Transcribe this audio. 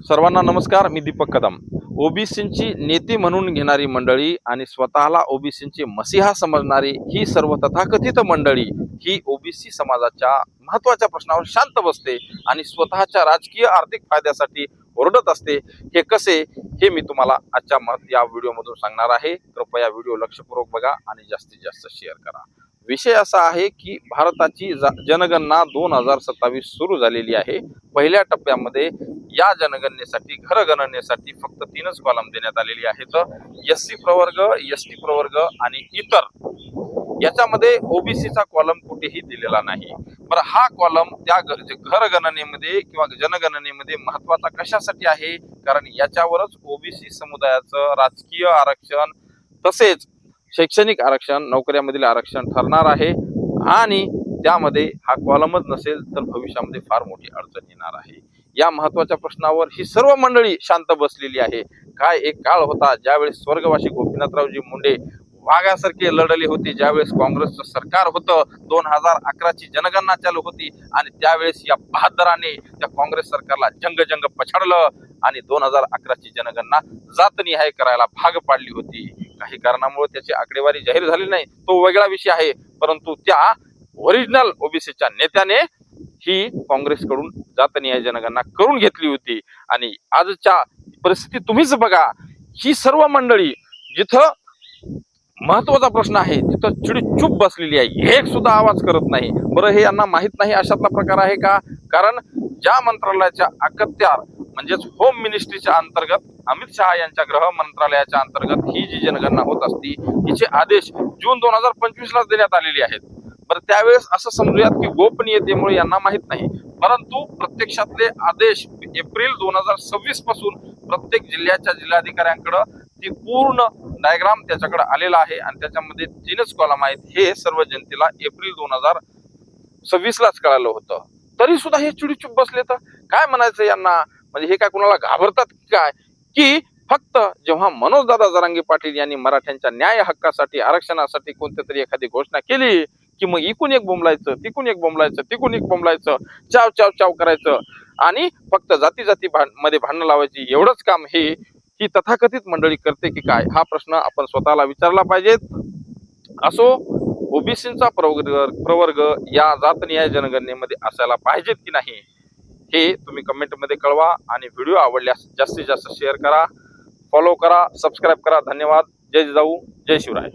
सर्वांना नमस्कार. मी दीपक कदम. ओबीसींची नेते म्हणून घेणारी मंडळी आणि स्वतःला ओबीसींची मसीहा समजणारी ही सर्व तथाकथित मंडळी ही ओबीसी समाजाच्या महत्वाच्या प्रश्नावर शांत बसते आणि स्वतःच्या राजकीय आर्थिक फायद्यासाठी ओरडत असते. हे कसे हे मी तुम्हाला आजच्या या व्हिडिओमधून सांगणार आहे. कृपया व्हिडिओ लक्षपूर्वक बघा आणि जास्तीत जास्त शेअर करा. विषय असा आहे की भारताची जनगणना 2027 सुरू झालेली आहे. पहिल्या टप्प्यामध्ये या जनगणनेसाठी घरगणनेसाठी फक्त 3च कॉलम देण्यात आलेली आहेत. एससी प्रवर्ग, एसटी प्रवर्ग आणि इतर. याच्यामध्ये ओबीसीचा कॉलम कुठेही दिलेला नाही. बरं, हा कॉलम त्या घरगणनेमध्ये किंवा जनगणनेमध्ये महत्वाचा कशासाठी आहे? कारण याच्यावरच ओबीसी समुदायाचं राजकीय आरक्षण तसेच शैक्षणिक आरक्षण, नोकऱ्यामधील आरक्षण ठरणार आहे आणि त्यामध्ये हा कॉलमच नसेल तर भविष्यामध्ये फार मोठी अडचण येणार आहे. या महत्वाच्या प्रश्नावर ही सर्व मंडळी शांत बसलेली आहे. काय एक काळ होता ज्यावेळेस स्वर्गवासी गोपीनाथरावजी मुंडे वाघासारखे लढले होते, ज्यावेळेस काँग्रेसचं सरकार होतं. 2011ची जनगणना चालू होती आणि त्यावेळेस या बहादराने त्या काँग्रेस सरकारला जंग पछाडलं आणि 2011ची जनगणना जातनिहाय करायला भाग पाडली होती. काही कारणामुळे त्याची आकडेवारी जाहीर झाली नाही, तो वेगळा विषय आहे. परंतु त्या ओरिजिनल ओबीसीच्या नेत्याने ही काँग्रेसकडून जातनिहाय जनगणना करून घेतली होती. आणि आजच्या परिस्थिती तुम्हीच बघा. ही सर्व मंडळी जिथं महत्वाचा प्रश्न आहे तिथं चिडीचूप बसलेली आहे. एक सुद्धा आवाज करत नाही. बरं, हे यांना माहित नाही अशातला प्रकार आहे का? कारण ज्या मंत्रालयाच्या अखत्यार म्हणजेच होम मिनिस्ट्रीच्या अंतर्गत अमित शहा यांच्या गृह मंत्रालयाच्या अंतर्गत ही जी जनगणना होत असती हिचे आदेश जून 2025 लाच देण्यात आलेले आहेत. बरं, त्यावेळेस असं समजूयात की गोपनीयतेमुळे यांना माहित नाही, परंतु प्रत्यक्षातले आदेश एप्रिल 2026 पासून प्रत्येक जिल्ह्याच्या जिल्हाधिकाऱ्यांकडे ती पूर्ण डायग्राम त्याच्याकडे आलेला आहे आणि त्याच्यामध्ये 3च कॉलम आहेत. हे सर्व जनतेला एप्रिल 2026 लाच कळालं होतं. तरी सुद्धा हे चिडीचूप बसले. तर काय म्हणायचं यांना? म्हणजे हे काय कुणाला घाबरतात काय? की फक्त जेव्हा मनोजदादा जरांगे पाटील यांनी मराठ्यांच्या न्याय हक्कासाठी, आरक्षणासाठी कोणत्या तरी एखादी घोषणा केली की मग इकून एक बोंबलायचं, तिकून एक बोंबलायचं, तिकून एक बोंबलायचं, चाव चाव चाव करायचं आणि फक्त जाती मध्ये भांडणं लावायची, एवढंच काम हे ही तथाकथित मंडळी करते की काय? हा प्रश्न आपण स्वतःला विचारला पाहिजे. असो, ओबीसींचा प्रवर्ग या जातनिहाय जनगणनेमध्ये असायला पाहिजेत की नाही हे तुम्ही कमेंटमध्ये कळवा आणि व्हिडिओ आवडल्यास जास्तीत जास्त शेअर करा, फॉलो करा, सबस्क्राईब करा. धन्यवाद. जय जिजाऊ, जय शिवराय.